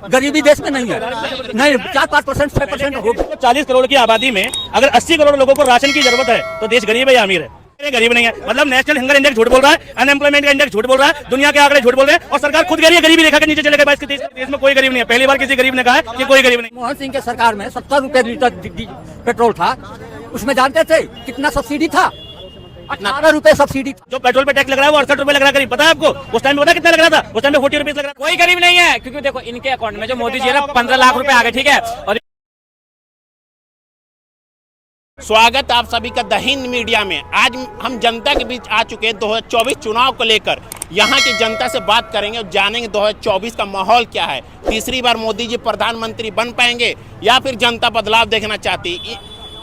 गरीबी देश में नहीं है, नहीं 4-5%, 6% हो। 40 करोड़ की आबादी में अगर 80 करोड़ लोगों को राशन की जरूरत है तो देश गरीब है या अमीर है? गरीब नहीं है। मतलब नेशनल हंगर इंडेक्स झूठ बोल रहा है, अनएम्प्लॉयमेंट का इंडेक्स झूठ बोल रहा है, दुनिया के आंकड़े झूठ बोल रहे हैं और सरकार खुद कह रही है गरीबी रेखा के नीचे चले गए। देश में कोई गरीब नहीं है। पहली बार किसी गरीब ने कहा है कि कोई गरीब नहीं। मनमोहन सिंह के सरकार में 70 रुपए लीटर पेट्रोल था, उसमें जानते थे कितना सब्सिडी था? 18 रुपए सब्सिडी था। जो पेट्रोल पे टैक्स लग रहा है वो 68 रुपए लग रहा है। करीब पता है आपको? उस टाइम में पता कितना लग रहा था? उस टाइम में 40 रुपए लग रहा था। कोई गरीब नहीं है, क्योंकि देखो इनके अकाउंट में जो मोदी जी ने 15 लाख रुपए आ गए, ठीक है। और स्वागत आप सभी का द हिंद मीडिया में। आज हम जनता के बीच आ चुके हैं 2024 चुनाव को लेकर। यहाँ की जनता से बात करेंगे और जानेंगे 2024 का माहौल क्या है। तीसरी बार मोदी जी प्रधानमंत्री बन पाएंगे या फिर जनता बदलाव देखना चाहती?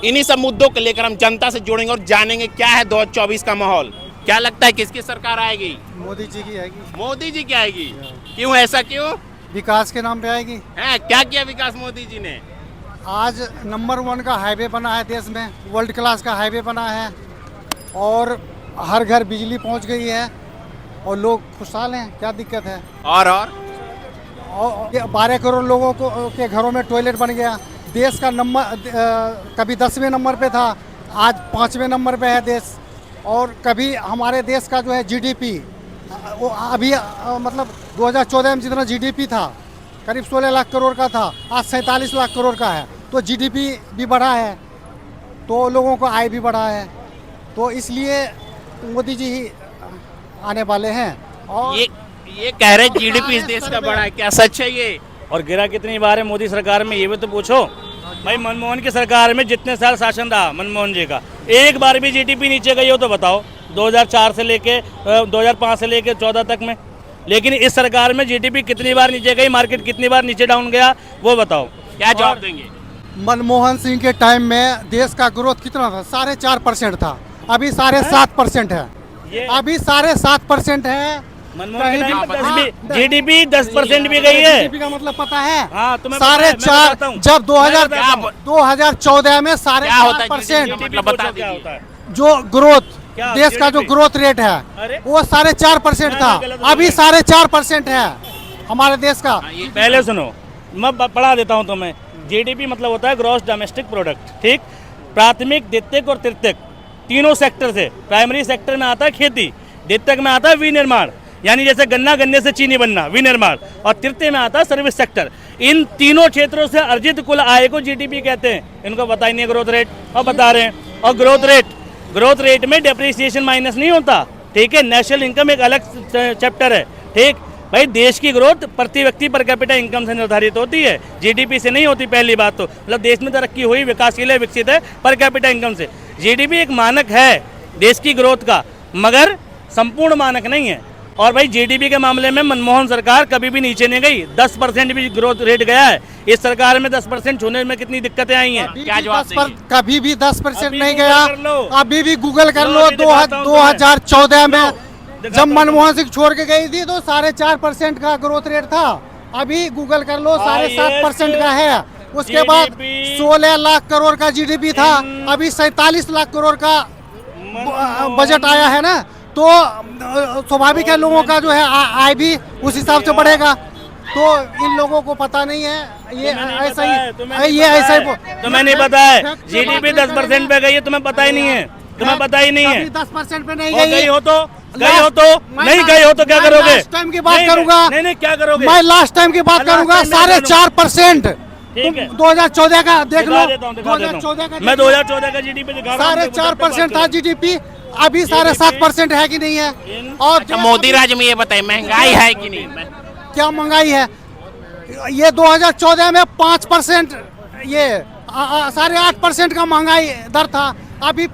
इन्हीं सब मुद्दों को लेकर हम जनता से जुड़ेंगे और जानेंगे क्या है 2024 का माहौल। क्या लगता है किसकी सरकार आएगी? मोदी जी की आएगी। मोदी जी की आएगी। क्यों, ऐसा क्यों? विकास के नाम पे आएगी। है क्या किया विकास मोदी जी ने? आज नंबर 1 का हाईवे बना है देश में, वर्ल्ड क्लास का हाईवे बना है और हर घर बिजली पहुंच गई है और लोग खुशहाल हैं। क्या दिक्कत है? और 12 करोड़ लोगों को के घरों में टॉयलेट बन गया। देश का नंबर कभी 10वें नंबर पे था, आज 5वें नंबर पे है देश। और कभी हमारे देश का जो है जीडीपी वो अभी मतलब 2014 में जितना जीडीपी था करीब 16 लाख करोड़ का था, आज 47 लाख करोड़ का है। तो जीडीपी भी बढ़ा है, तो लोगों को आय भी बढ़ा है। तो इसलिए मोदी जी ही आने वाले हैं। और ये कह रहे जीडीपी इस देश का बढ़ा है, क्या सच है ये? और गिरा कितनी बार है मोदी सरकार में, ये भी तो पूछो भाई। मनमोहन की सरकार में जितने साल शासन रहा मनमोहन जी का, एक बार भी जीडीपी नीचे गई हो तो बताओ? 2004 से लेके 2005 से लेके 14 तक में। लेकिन इस सरकार में जीडीपी कितनी बार नीचे गई, मार्केट कितनी बार नीचे डाउन गया, वो बताओ। क्या जवाब देंगे? मनमोहन सिंह के टाइम में देश का ग्रोथ कितना था? 4.5% था, अभी 7.5% है। अभी 7.5% है। मनमोहन के टाइम में जीडीपी 10% भी गई है। जीडीपी का मतलब पता है? हाँ, तुम्हें 4.5 जब 2014 में 4.5% मतलब बता दीजिए। जो ग्रोथ देश का जो ग्रोथ रेट है वो 4.5% था, अभी 4.5% है हमारे देश का। पहले सुनो, मैं पढ़ा देता हूँ तुम्हें। जीडीपी मतलब होता है ग्रॉस डोमेस्टिक प्रोडक्ट, ठीक? प्राथमिक, द्वितीयक और तृतीयक तीनों सेक्टर से। प्राइमरी सेक्टर में आता है खेती, द्वितीयक में आता है विनिर्माण, यानी जैसे गन्ने से चीनी बनना, विनिर्माण, और तृतीय में आता है सर्विस सेक्टर। इन तीनों क्षेत्रों से अर्जित कुल आय को जीडीपी कहते हैं। इनको पता ही नहीं है ग्रोथ रेट, और बता रहे हैं। और ग्रोथ रेट में डेप्रिसिएशन माइनस नहीं होता, ठीक है? नेशनल इनकम एक अलग चैप्टर है, ठीक भाई। देश की ग्रोथ प्रति व्यक्ति पर कैपिटा इनकम से निर्धारित होती है, जीडीपी से नहीं होती। पहली बात तो मतलब देश में तरक्की हुई, विकासशील है, विकसित है पर कैपिटा इनकम से। जीडीपी एक मानक है देश की ग्रोथ का, मगर संपूर्ण मानक नहीं है। और भाई जीडीपी के मामले में मनमोहन सरकार कभी भी नीचे नहीं गई, 10% भी ग्रोथ रेट गया है। इस सरकार में 10% छूने में कितनी दिक्कतें आई हैं। क्या जवाब? कभी भी 10% नहीं गया। अभी भी गूगल कर लो, 2014 में जब मनमोहन सिंह छोड़ के गई थी तो 4.5% का ग्रोथ रेट था। अभी गूगल कर लो, 7.5% का है। उसके बाद 16 लाख करोड़ का जीडीपी था, अभी 47 लाख करोड़ का बजट आया है ना। तो स्वाभाविक है लोगों का जो है आय भी उस हिसाब से बढ़ेगा। तो इन लोगों को पता नहीं है, ये ऐसा ही, ये ऐसा ही। तुम्हें नहीं पता है जीडीपी 10% पे गई है, तुम्हें पता ही नहीं है, तुम्हें पता ही नहीं है। 10% पे नहीं गई हो तो नहीं गई हो तो क्या करोगे? लास्ट टाइम की बात करूंगा। नहीं क्या करोगे? मैं लास्ट टाइम की बात करूंगा। 4.5%। 2014 का देख लो, 2014 का मैं 2014 का जीडीपी दिखा रहा हूं। 4.5% था जीडीपी, अभी 7.5% है कि नहीं है? और अच्छा, मोदी राज में ये बताइए महंगाई है कि नहीं? क्या महंगाई है? ये 2014 में 5%, ये 8.5% का महंगाई दर था, अभी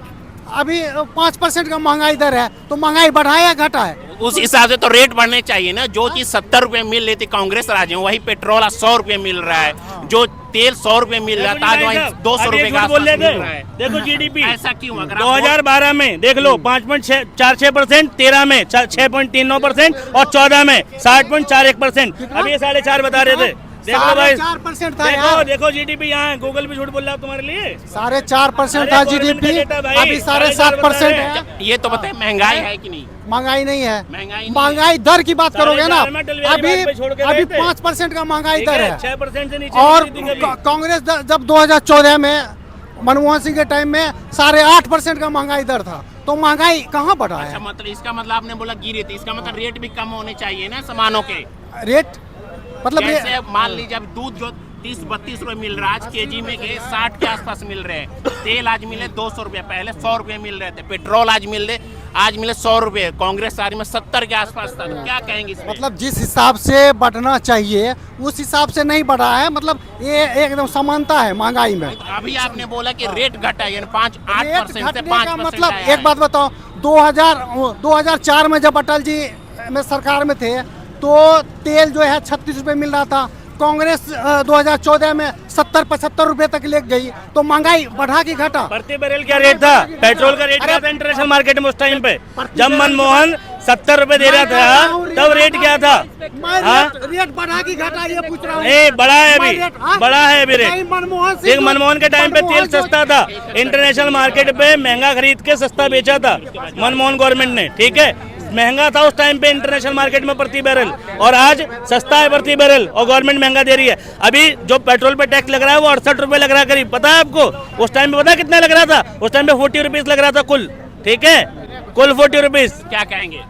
5% का महंगाई दर है। तो महंगाई बढ़ा है या घटा है? उस हिसाब से तो रेट बढ़ने चाहिए ना। जो चीज 70 रुपए मिल रही थी कांग्रेस राज में, वही पेट्रोल 100 रुपए मिल रहा है। जो तेल 100 रुपए मिल रहा था, आज वही 200 रुपए का बोल मिल रहा है। देखो जीडीपी ऐसा क्यों? अगर 2012 में देख लो 5.46%, 13 में 6.39% और 14 में 60.41%। अब ये 4.5 बता रहे थे, देख लो भाई, 4% था देखो यार। देखो जीडीपी यहाँ है, गूगल भी झूठ बोल रहा है तुम्हारे लिए। 4.5% था अरे गवर्नमेंट का जीडीपी, डेटा भाई, अभी 7.5% है। ये तो बताए महंगाई है कि नहीं? महंगाई नहीं है। महंगाई नहीं महंगाई दर की बात करोगे ना, 4.5 में डलवारी अभी बात पे छोड़ के अभी गए थे। 5% का महंगाई दर है। 6% से नीचे और नहीं थी कभी। कांग्रेस जब 2014 में मनमोहन सिंह के टाइम में 8.5% का महंगाई दर था, तो महंगाई कहाँ बढ़ा अच्छा, है? मतलब इसका मतलब आपने बोला गिरे थे, इसका मतलब रेट भी कम होने चाहिए ना सामानों के। रेट मतलब जैसे मान लीजिए अब दूध जो 30-32 रुपए मिल रहा है, आज केजी में के 60 के आसपास मिल रहे हैं। तेल आज मिले 200 रुपए, पहले 100 रुपए मिल रहे थे। पेट्रोल आज मिले 100 रुपए। कांग्रेस सारी में 70 के आसपास था, तो क्या कहेंगे इसमें? मतलब जिस हिसाब से बढ़ना चाहिए उस हिसाब से नहीं बढ़ा है, मतलब ये एकदम समानता है महंगाई में। अभी आपने बोला कि रेट घटा, यानी 8% रेट से घटने 5% का मतलब आया एक बात बताओ, 2004 में जब अटल जी में सरकार में थे तो तेल जो है 36 रुपए मिल रहा था। कांग्रेस 2014 में 70-75 रुपए तक ले गई, तो महंगाई बढ़ा की घटा? प्रति बैरल क्या रेट था? पेट्रोल का रेट क्या था इंटरनेशनल मार्केट में उस टाइम पे? जब मनमोहन 70 रुपए दे रहा था तब रेट क्या था? रेट बढ़ा की घटा ये पूछ रहा हूँ। ए बड़ा है अभी, बड़ा है अभी रेट। मनमोहन देख मनमोहन के टाइम पे तेल सस्ता था, इंटरनेशनल मार्केट पे महंगा खरीद के सस्ता बेचा था मनमोहन गवर्नमेंट ने, ठीक है। महंगा था उस टाइम पे इंटरनेशनल मार्केट में प्रति बैरल, और आज सस्ता है प्रति बैरल और गवर्नमेंट महंगा दे रही है। अभी जो पेट्रोल पे टैक्स लग रहा है वो 68 रुपए लग रहा है करीब, पता है आपको? उस टाइम पे पता है कितना लग रहा था? उस टाइम पे 40 रुपीज लग रहा था कुल, ठीक है, कुल 40 रुपीज। क्या कहेंगे?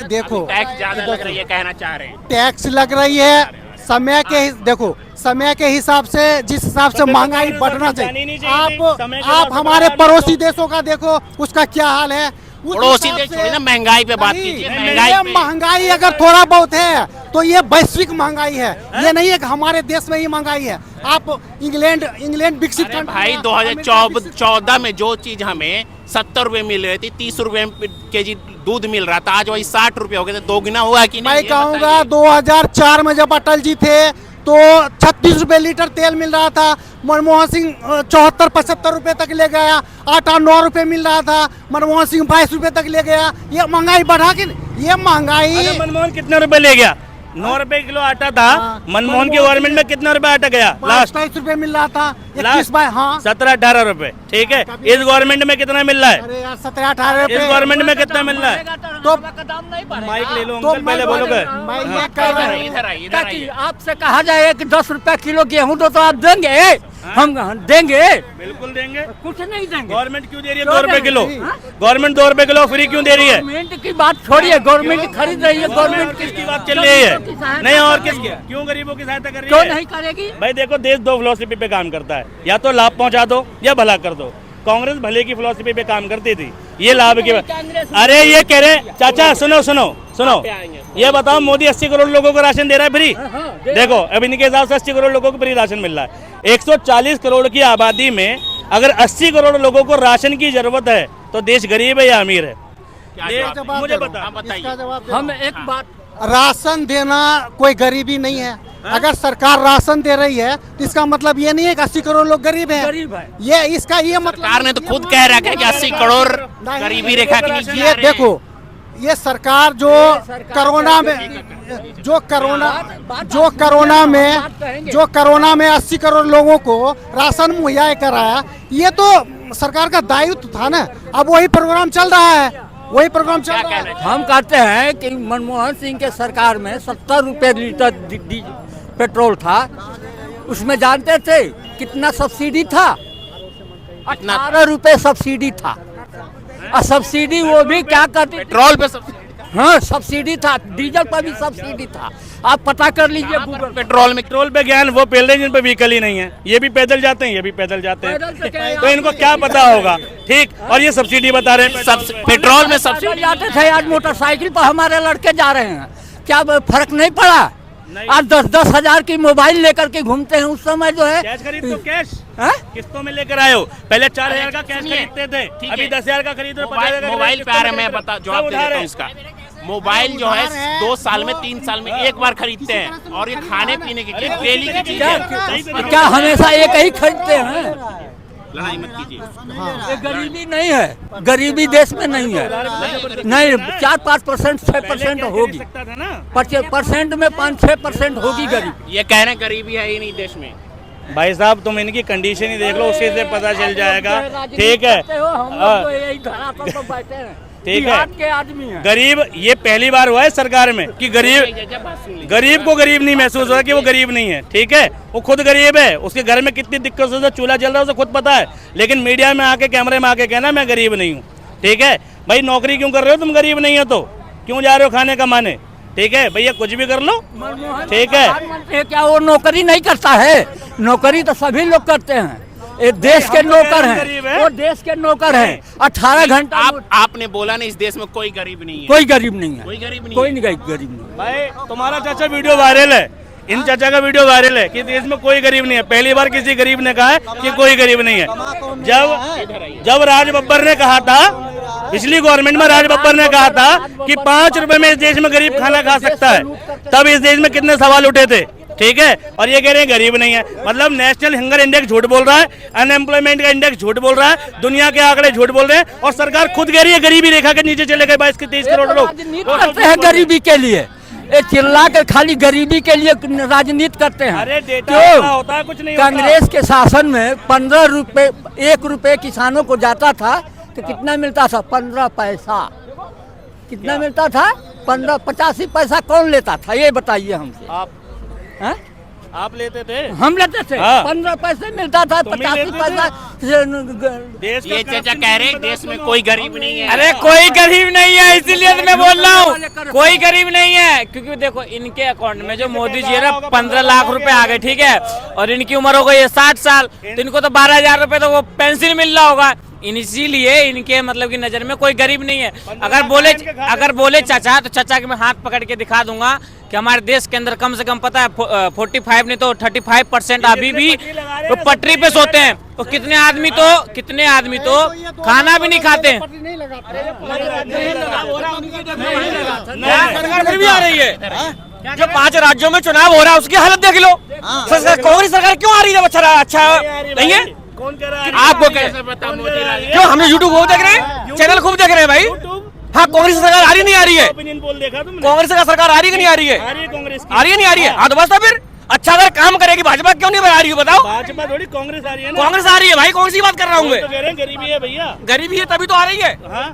देखो टैक्स ज्यादा लग रही है, कहना चाह रहे हैं। टैक्स लग रही है समय के देखो समय के हिसाब से, जिस हिसाब से महंगाई बढ़ना चाहिए। आप हमारे पड़ोसी देशों का देखो उसका क्या हाल है। उस पड़ोसी हिसाब देश से- छोड़िए ना, महंगाई पे बात नहीं, कीजिए। ये महंगाई महंगाई अगर थोड़ा बहुत है तो ये वैश्विक महंगाई है, ये नहीं है कि हमारे देश में ही महंगाई है। आप इंग्लैंड विकसित अरे भाई 2014 में जो चीज हमें 70 रुपए मिल रही थी, 30 रुपए केजी दूध मिल रहा था, आज वही 60 रुपए हो गए, तो दोगुना हुआ कि नहीं? मैं ये कहूँगा बताइए। 2004 में जब अटल जी थे तो 36 रुपए लीटर तेल मिल रहा था। मनमोहन सिंह 74-75 रुपए तक ले गया। आटा 9 रुपए मिल रहा था, मनमोहन सिंह 22 रुपए तक ले गया। ये महंगाई बढ़ा के, ये महंगाई अरे मनमोहन कितने रुपए ले गया? 9 रुपए किलो आटा था। मनमोहन की गवर्नमेंट में कितना रुपए आटा गया लास्ट? 22 रुपए मिल रहा था। लास्ट 21 हाँ 17-18 रुपए, ठीक है। इस गवर्नमेंट में कितना मिल रहा है? अरे यार 17-18 इस रुपए। गवर्नमेंट में कितना मिल रहा है? तो माइक ले लो तो अंकल, पहले बोलोगे। मैं ये कह रहा हूँ, इधर आइए, इधर ताकि आइए। आपसे कहा जाए कि 10 रुपया किलो गेहूं दो तो आप देंगे? हम देंगे? बिल्कुल देंगे। कुछ नहीं देंगे। गवर्नमेंट क्यों दे रही है क्यों 2 रुपए नहीं? किलो? हाँ? गवर्नमेंट 2 रुपए किलो फ्री क्यों दे रही है? गवर्नमेंट की बात छोड़िए, गवर्नमेंट खरीद रही है। गवर्नमेंट किसकी बात चल रही है? नहीं और किसकी? क्यों गरीबों की सहायता कर रही क्यों है? नहीं करेगी? भाई देखो, देश 2 फिलोसफी पे काम करता है, या तो लाभ पहुंचा दो या भला कर दो। कांग्रेस भले की फिलोसफी पे काम करती थी, ये लाभ की। अरे ये कह रहे चाचा, सुनो सुनो सुनो, ये बताओ मोदी 80 करोड़ लोगों को राशन दे रहा है फ्री? देखो अब इनके हिसाब से 80 करोड़ लोगों को फ्री राशन मिल रहा है। 140 करोड़ की आबादी में अगर 80 करोड़ लोगों को राशन की जरूरत है तो देश गरीब है या अमीर है? क्या ये जवाब? जवाब मुझे दे दो। बता। आप बताइए। इसका जवाब दे दो। हम एक बात, राशन देना कोई गरीबी नहीं है। अगर सरकार राशन दे रही है तो इसका मतलब ये नहीं है कि 80 करोड़ लोग गरीब हैं। गरीब है। ये इसका ये मतलब सरकार ने तो खुद कह रखा है कि 80 करोड़ गरीबी रेखा के नीचे ये आ रहे हैं। देखो, ये सरकार जो कोरोना में जो कोरोना में 80 करोड़ लोगों को राशन मुहैया कराया, ये तो सरकार का दायित्व था ना। अब वही प्रोग्राम चल रहा है, वही प्रोग्राम चल रहा है। हम कहते हैं कि मनमोहन सिंह के सरकार में 70 रुपए लीटर पेट्रोल था। उसमें जानते थे कितना सब्सिडी था? 18 रुपए सब्सिडी था। और सब्सिडी वो भी क्या कहती? पेट्रोल पे सब हाँ सब्सिडी था, डीजल पर भी सब्सिडी था। आप पता कर लीजिए गूगल। पेट्रोल में ज्ञान वो पेड़ जिन पे व्हीकल ही नहीं है, ये भी पैदल जाते हैं, ये भी पैदल जाते हैं, पैदल से क्या है? तो इनको क्या पता होगा? ठीक, और ये सब्सिडी बता रहे हैं। पेट्रोल में सबसे पैदल जाते थे, आज मोटरसाइकिल पर हमारे लड़के जा रहे हैं। क्या फर्क नहीं पड़ा? आज 10-10 हजार की मोबाइल लेकर के घूमते हैं। उस समय जो है कैश खरीद तो कैश हाँ? किस्तों में लेकर आए हो। पहले 4000 का कैश सुनिए, खरीदते थे, ठीक अभी है। 10,000 का खरीद रहे हो, 50,000 का मोबाइल पे आ रहा है, मैं किस्तों में बता खरीद जवाब रहे दे हो। देता हूँ इसका। मोबाइल जो है 2 साल में 3 साल में एक बार खरीदते हैं, और ये खाने पीने की चीज, डेली की चीज है। क्या हमेशा एक ही खरीदते हैं? लड़ाई मत कीजिए। ये गरीबी नहीं है, गरीबी देश में नहीं है, नहीं 4-5%, 6% होगी, सकता था ना। परसेंट में 5-6% होगी गरीबी। ये कह रहे हैं गरीबी है ही नहीं देश में। भाई साहब तुम इनकी कंडीशन ही देख लो, उसी से पता चल जाएगा। ठीक है, हम लोग तो यही धरातल पर बैठे हैं, ठीक है। देहात के आदमी हैं। गरीब ये पहली बार हुआ है सरकार में कि गरीब को गरीब नहीं महसूस हुआ कि वो गरीब नहीं है। ठीक है, वो खुद गरीब है, उसके घर में कितनी दिक्कत से चूल्हा जल रहा है उसे खुद पता है, लेकिन मीडिया में आके कैमरे में आके कहना मैं गरीब नहीं हूँ। ठीक है भाई, नौकरी क्यों कर रहे हो तुम, गरीब नहीं हो तो क्यों जा रहे हो खाने कमाने? ठीक है भैया, कुछ भी कर लो। ठीक है, प्रधानमंत्री क्या वो नौकरी नहीं करता है? नौकरी तो सभी लोग करते हैं, ये देश के नौकर हैं, वो देश के नौकर हैं। 18 घंटा आपने बोला नहीं इस देश में कोई गरीब नहीं है। कोई गरीब नहीं है, कोई गरीब नहीं कोई है। नहीं गरीब नहीं। भाई तुम्हारा चाचा वीडियो वायरल है, इन चाचा का वीडियो वायरल है कि देश में कोई गरीब नहीं है। पहली बार किसी गरीब ने कहा है कि कोई गरीब नहीं है। जब राज बब्बर ने कहा था, पिछली गवर्नमेंट में राज बब्बर ने कहा था कि 5 रुपए में इस देश में गरीब खाना खा सकता है, तब इस देश में कितने सवाल उठे थे। ठीक है, और ये कह रहे हैं गरीब नहीं है, मतलब नेशनल हंगर इंडेक्स झूठ बोल रहा है, अनएम्प्लॉयमेंट का इंडेक्स झूठ बोल रहा है, दुनिया के आंकड़े झूठ बोल रहे हैं, और सरकार खुद कह रही है गरीबी रेखा के नीचे चले गए 22-23 करोड़ लोग। राजनीति करते हैं गरीबी के लिए, ये चिल्ला के खाली गरीबी के लिए राजनीति करते हैं। अरे डेटा ऐसा होता है, कुछ नहीं होता। कांग्रेस के शासन में 15 रुपए, 1 रुपए किसानों को जाता था तो कितना मिलता था? 15 पैसा। कितना मिलता था? 85 पैसा कौन लेता था ये बताइए हमसे। आप लेते थे? हम लेते थे। हाँ। 15 पैसे मिलता था, तुम ही 85 लेते पैसा। देश ये चाचा कह रहे हैं देश में कोई गरीब नहीं है। अरे कोई गरीब नहीं है, इसीलिए तो मैं बोल रहा हूँ कोई गरीब नहीं है, क्योंकि देखो इनके अकाउंट में जो मोदी जी है ना 15 लाख रुपए आ गए। ठीक है, और इनकी उम्र हो गई है 60 साल, तो इनको तो 12,000 रुपए तो वो पेंशन मिल रहा होगा। इसीलिए इनके मतलब की नजर में कोई गरीब नहीं है। अगर बोले चाचा, तो चाचा के मैं हाथ पकड़ के दिखा दूंगा कि हमारे देश के अंदर कम से कम पता है 45 नहीं तो 35% अभी भी तो पटरी पे सोते हैं। तो कितने आदमी तो खाना भी नहीं खाते हैं। सरकार फिर भी आ रही है। जो 5 राज्यों में चुनाव हो रहा है उसकी हालत देख लो। कांग्रेस सरकार क्यों आ रही है? अच्छा नहीं है, कौन कह रहा है? आपको कैसे पता मोदी ला रही है? क्यों हम यूट्यूब खूब देख रहे हैं, चैनल खूब देख रहे हैं भाई। हाँ, कांग्रेस सरकार आ रही नहीं आ रही है? ओपिनियन पोल देखा तुमने? कांग्रेस का सरकार आ रही कि नहीं आ रही है? आ रही है कांग्रेस की। आ रही है नहीं आ रही है? हाँ तो बस तो फिर अच्छा अगर काम करेगी भाजपा क्यों नहीं आ रही है बताओ? भाजपा थोड़ी कांग्रेस आ रही है ना। कांग्रेस आ रही है भाई, कौन सी बात कर रहा हूँ तो मैं? कह रहे हैं गरीबी है भैया। गरीबी है तभी तो आ रही है। हाँ